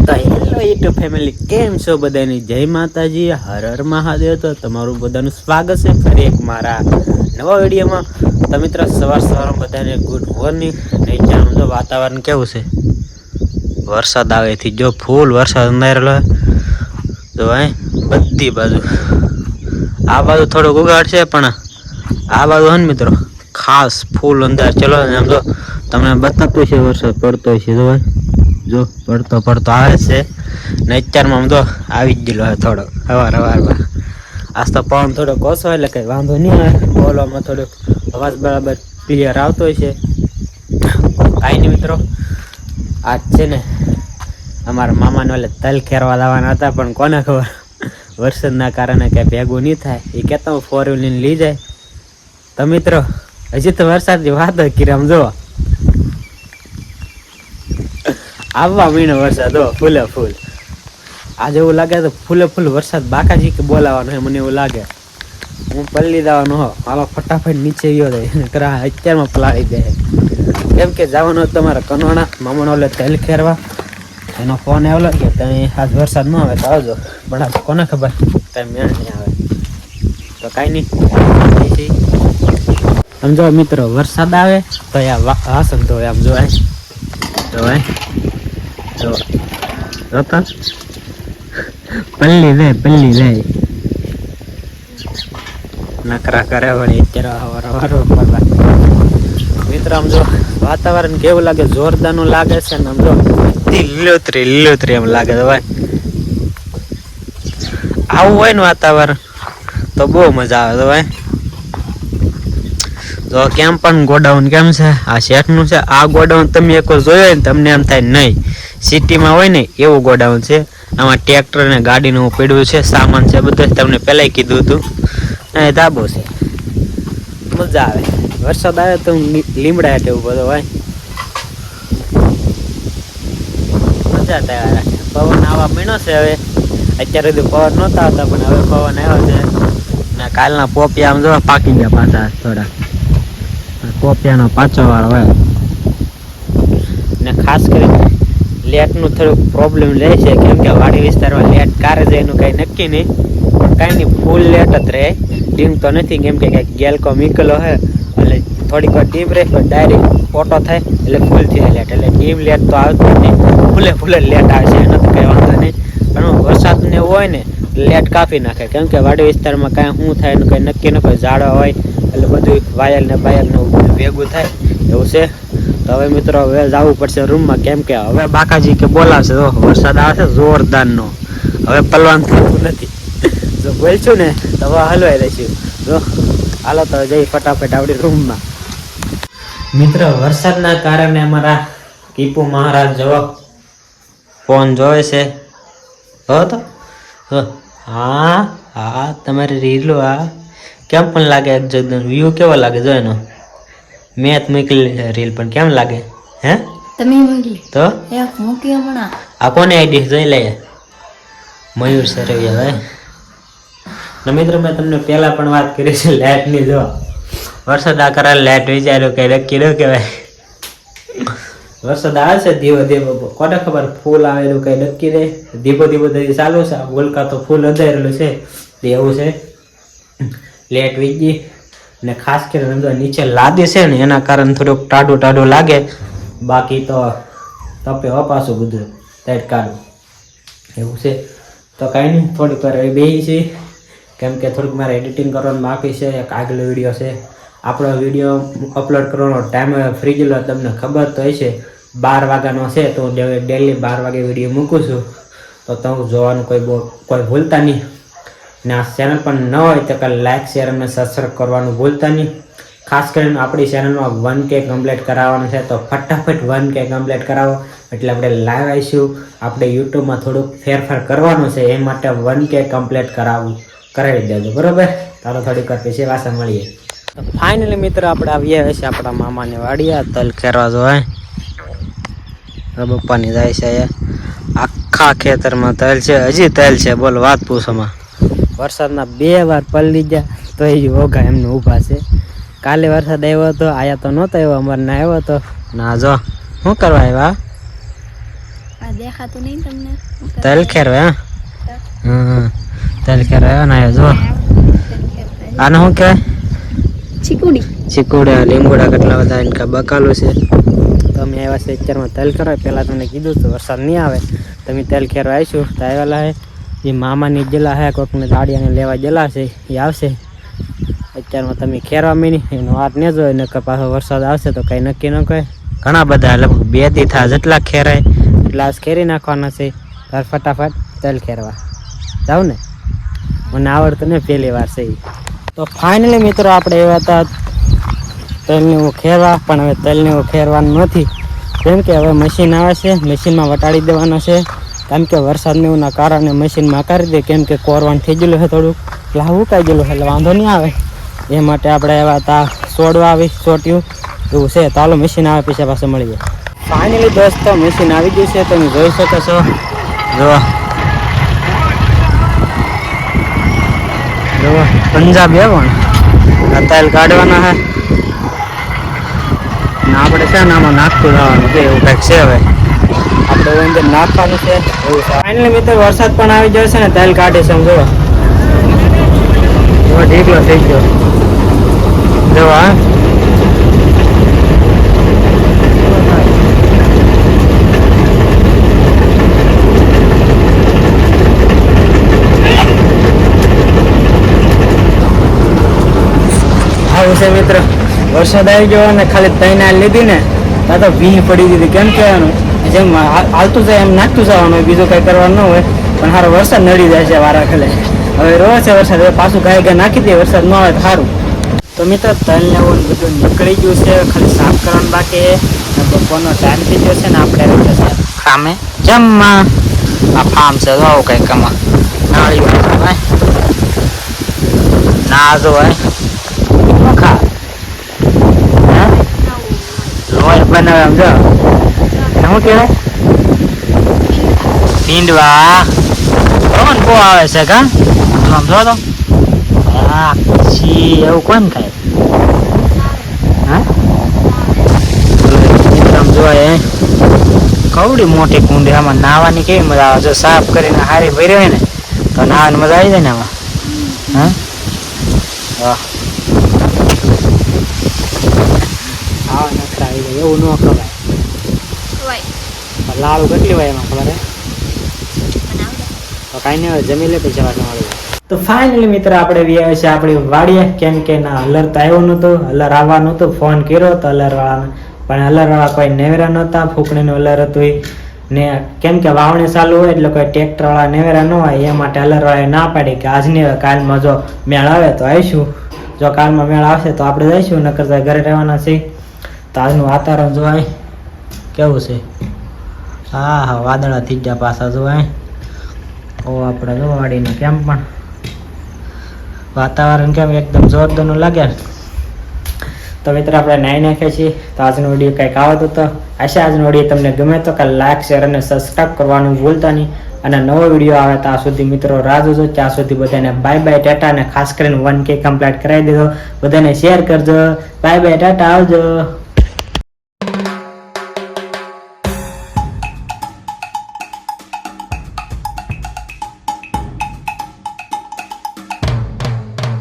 તો hello YouTube family, કેમ છો બધાની? જય માતાજી, હર હર મહાદેવ. તો તમારું બધાનું સ્વાગત છે ફરી એક મારા નવા વિડીયોમાં. તો મિત્રો, સવારમાં બધાને ગુડ મોર્નિંગ. ને જો વાતાવરણ કેવું છે, વરસાદ આવેથી જો ફૂલ વરસાદ અંધારેલો તો બધી બાજુ. આ બાજુ થોડુંક ઉગાડ છે, પણ આ બાજુ હે ને મિત્રો ખાસ ફૂલ અંધાર. ચલો આમ તો તમને બતાવતો છે વરસાદ પડતો છે. જો પડતો આવે છે ને અત્યારમાં આમ તો આવી જ ગયેલો હોય થોડો હવારમાં. આજ તો પવન થોડોક ઓછો એટલે કંઈ વાંધો નહીં આવે, બોલવામાં થોડોક અવાજ બરાબર ક્લિયર આવતો હોય છે. કાંઈ નહીં મિત્રો, આજ છે ને અમારા મામાને ઓલે તલ ખેરવા લાવવાના હતા, પણ કોને ખબર વરસાદના કારણે કંઈ ભેગું નહીં થાય. એ કહેતા હું 4 વ્હીલર લઈ જાય. તો મિત્રો, હજી તો વરસાદની વાત કરી. આમ જો આવવા મીનો વરસાદ હો, ફૂલે ફૂલ. આજે એવું લાગે તો ફૂલે ફૂલ વરસાદ બાકાજી કે બોલાવાનો હોય, મને એવું લાગે. હું પલ્લી દેવાનો હો, હાલો ફટાફટ નીચે ગયો જાય, અત્યારમાં પલાળી દે. કેમ કે જવાનો તમારે કનોણા મામાનો ઓલે તેલ ખેરવા. એનો ફોન આવેલો કે તમે આજ વરસાદ ન આવે તો આવજો, પણ આજ કોને ખબર કઈ મેળ નહીં આવે. તો કાંઈ નહીં, સમજો મિત્રો, વરસાદ આવે તો આ વાસણ ધોય. આમ જોવાય જોતા પલ્લી જાય નકરા કરે વળી. અત્યારે મિત્ર આમ જો વાતાવરણ કેવું લાગે, જોરદારનું લાગે છે ને. આમ જો લીલોતરી એમ લાગે છે ભાઈ. આવું હોય ને વાતાવરણ તો બહુ મજા આવે છે ભાઈ. તો કેમ પણ ગોડાઉન કેમ છે, આ શેઠનું છે. આ ગોડાઉન તમે એક જોયો ને તમને એમ થાય નહીં સિટીમાં હોય ને એવું ગોડાઉન છે. આમાં ટ્રેક્ટર ને ગાડીનું પડ્યું છે, સામાન છે બધું. તમને પહેલાં કીધું હતું. એ ધાબો છે, મજા આવે. વરસાદ આવે તો લીમડા હેઠે એવું બધું હોય, મજા થાય. પવન આવા મહિનો છે હવે. અત્યારે સુધી પવન નહોતા આવતા, પણ હવે પવન આવ્યો છે. ને કાલના પોપિયા આમ જોવા પાકી ગયા પાછા થોડા. પોપિયાનો પાછો વાળો હોય ને. ખાસ કરીને લેટનું થોડુંક પ્રોબ્લેમ રહે છે, કેમ કે વાડી વિસ્તારમાં લેટ કારે જાય એનું કંઈ નક્કી નહીં. કાંઈ નહીં, ફૂલ લેટ જ રહે, ડીમ તો નથી. કેમ કે કંઈક ગેલકો મીકેલો હોય એટલે થોડીક વાર ડીમ રહે, પણ ડાયરેક્ટ ઓટો થાય એટલે ફૂલ થઈ લેટ. એટલે ડીમ લેટ તો આવતું જ નહીં, ફૂલે લેટ આવે છે, એનો તો કંઈ વાંધો નહીં. પણ વરસાદને એવું હોય ને લેટ કાપી નાખે, કેમ કે વાડી વિસ્તારમાં કાંઈ શું થાય એનું કંઈ નક્કી ન કોઈ ઝાડવા હોય એટલે બધું વાયર ને બાયરનું ભેગું થાય એવું છે. તો હવે મિત્રો હવે જવું પડશે રૂમમાં, કેમ કે હવે બાકાજી કે બોલાવશે. તો વરસાદ આવે છે જોરદારનો, હવે પલવાનું થતું નથી. જો બોલશું ને તો હવે હલવાઈ રહીશું. જો હાલો તો જઈ ફટાફટ આવડી રૂમમાં. મિત્ર, વરસાદના કારણે અમારા કીપુ મહારાજ જવો ફોન જોવે છે. તો હા તમારી રીલો આ કેમ પણ લાગે, એક જગદન વ્યૂ કેવો લાગે જો એનો. મેં જ મોકલી છે રીલ, પણ કેમ લાગે? હે તમે મોકલી તો એક મૂકી હમણાં. આ કોને આઈડી જોઈ લઈએ, મયુર સરવૈયા ભાઈ. ને મિત્રો, મેં તમને પહેલા પણ વાત કરી છે લાઇટની. જો વરસાદ આ કરે લાઇટ વિચાર્યું કઈ નક્કી ન કહેવાય. વરસાદ આવે છે ધીમો, કોને ખબર ફૂલ આવેલું કઈ નક્કી નહીં. ધીમો ચાલુ છે. આ બોલકા તો ફૂલ અંધારેલું છે, એવું છે. લેટ વીજી ને ખાસ કરીને નીચે લાદી છે ને એના કારણે થોડુંક ટાઢું લાગે. બાકી તો તપે અપાસું બધું તડકાનું એવું છે. તો કાંઈ નહીં, થોડીક વાર બેસી છે, કેમ કે થોડુંક મારે એડિટિંગ કરવાનું બાકી છે. એક આગલો વિડીયો છે. આપણો વિડીયો અપલોડ કરવાનો ટાઈમ ફ્રી ગયેલો તમને ખબર તો હશે, 12 વાગ્યાનો છે. તો ડેલી 12 વાગે વિડીયો મૂકું છું. તો તમે જોવાનું કોઈ ભૂલતા નહીં. ને આ ચેનલ પણ ન હોય તો લાઈક શેર અને સબસ્ક્રાઈબ કરવાનું ભૂલતા નહીં. ખાસ કરીને આપણી ચેનલમાં 1K કમ્પ્લીટ કરાવવાનું છે. તો ફટાફટ 1K કમ્પ્લીટ કરાવો એટલે આપણે લાઈવ આવીશું. આપણે યુટ્યુબમાં થોડુંક ફેરફાર કરવાનું છે, એ માટે 1K કમ્પ્લીટ કરાવી દેજો, બરાબર? ચાલો થોડીક વાર પછી પાછા મળીએ. તો ફાઇનલી મિત્રો આપણે આવીએ છે આપણા મામાને વાડીએ તલ ખેરવા જોવાય. પપ્પાની જાય છે આખા ખેતરમાં તલ છે, હજી તલ છે. બોલ વાત પૂછોમાં. વરસાદના 2 વાર પલળી ગયા તો એ ઓઘા એમને ઊભા છે. કાલે વરસાદ આવ્યો હતો, આયા તો નહોતો આવ્યો, અમારે ના આવ્યો હતો. ના જો શું કરવા આવ્યા? આ દેખાતું નહીં તમને તલ ખેર હે તલ ખેર હે ના જો આને શું કહેવાય ચીકુડી ચીકુડા લીંબુડા કેટલા બધા એનકા બકાલો છે. તમે આવ્યા છે અત્યારમાં તેલ કરવા. પહેલાં તમને કીધું તો વરસાદ નહીં આવે તમે તેલ ખેરવા આવીશું તો આવેલા હે એ મામાની જલા હે કોઈકને દાડિયાને લેવા જલા છે એ આવશે. અત્યારમાં તમે ખેરવા મીની એનો વાત ન જોયો નકર પાછો વરસાદ આવશે તો કંઈ નક્કી ન કહે. ઘણા બધા લગભગ 2 થી થા જેટલા ખેરાય એટલા ખેરી નાખવાના છે. તાર ફટાફટ તેલ ખેરવા જાવ ને મને આવડતું ને પહેલી વાર છે. તો ફાઇનલી મિત્રો આપણે એવા હતા તેલને એવું ખેરવા પણ હવે તેલને એવું ખેરવાનું નથી કેમ કે હવે મશીન આવે છે મશીનમાં વટાડી દેવાનો છે. કેમ કે વરસાદને એવુંના કારણે મશીનમાં કરી દે કેમ કે કોરવાનું થઈ ગયેલું છે થોડુંક એટલે ઉકાઈ ગયેલું એટલે વાંધો નહીં આવે એ માટે આપણે એવા હતા છોડવા આવી ચોટ્યું એવું છે. તો હાલો મશીન આવે પછી પાસે મળી જાય. ફાઇનલી દોસ્તો મશીન આવી ગયું છે તમે જોઈ શકો છો. જો પંજાબ પણ તેલ કાઢવાના હે ને આપણે છે ને આમાં નાખતું જવાનું છે એવું કંઈક છે. હવે આપણે અંદર નાખવાનું છે એવું છે. ફાઇનલી મિત્રો વરસાદ પણ આવી ગયો છે ને તેલ કાઢે છે સમજો ઢીકલો થઈ ગયો જો હા છે મિત્ર. વરસાદ આવી ગયો અને ખાલી તૈના લીધી ને ત્યાં તો ભીની પડી દીધી. કેમ કહેવાનું જેમ હાલતું જાય એમ નાખતું જવાનું બીજું કંઈ કરવાનું ન હોય પણ સારો વરસાદ નડી જાય છે વારા ખેલે. હવે રોજ છે વરસાદ હવે પાછું ગાય ગાય નાખી દે વરસાદ ન આવે સારું. તો મિત્રો તલ ને એવું બધું નીકળી ગયું છે ખાલી સાફ કરવાનું બાકી બપોરનો ટાઈમ થઈ ગયો છે ને આપણે કામે જમવા આ ફાર્મ છે જો કંઈ કમા નાળી ભાઈ ના જો ભાઈ લોહી બનાવે આમ જો શું કહેવાય પીંડવા કોણ બહુ આવે છે કા આમ જો તો હા છી એવું કોણ ખાય હા આમ જોવાય કવડી મોટી કુંડી આમાં નાહવાની કેવી મજા આવે જો સાફ કરીને હારી ભરી હોય ને તો નાહવાની મજા આવી જાય ને આમાં હા વાહ આવા નખરા આવી જાય એવું ન ખવાય. લાડુ કેટલી હોય એમાં ખબર હે તો કાંઈ નહીં હોય જમી લે પછી વાત મળી. તો ફાઇનલી મિત્ર આપણે વ્યાવે છે આપણી વાડીએ કેમ કે ના હલર તો આવ્યો નહોતો હલર આવવા નહોતું ફોન કર્યો તો હલરવાળાને પણ હલરવાળા કોઈ નેવરા નહોતા. ફૂકણીનું હલર હતું ને કેમ કે વાવણી ચાલુ હોય એટલે કોઈ ટ્રેક્ટરવાળા નેવરા ન હોય એ માટે હલરવાળાએ ના પાડી કે આજ નહીં કાલમાં જો મેળ આવે તો આવીશું. જો કાલમાં મેળ આવશે તો આપણે જઈશું નકર ઘરે રહેવાના છે. તો આજનું વાતાવરણ જોવાય કેવું છે. હા હા વાદળા થઈ ગયા પાછા જોવાય ઓ આપણે જોવાડીને કેમ પણ વાતાવરણ કેમ એકદમ જોરદારનું લાગે. તો મિત્ર આપણે નાઈ નાખ્યા છીએ. તો આજનો વિડીયો કંઈક આવતો હતો. આશા આજનો વિડીયો તમને ગમે તો કાલે લાઈક શેર અને સબસ્ક્રાઈબ કરવાનું ભૂલતા નહીં. અને નવો વિડીયો આવે ત્યાં સુધી મિત્રો રાહ જોજો. ત્યાં સુધી બધાને બાય બાય ટાટા અને ખાસ કરીને 1K કમ્પ્લીટ કરાવી દેજો. બધાને શેર કરજો. બાય બાય ટાટા આવજો.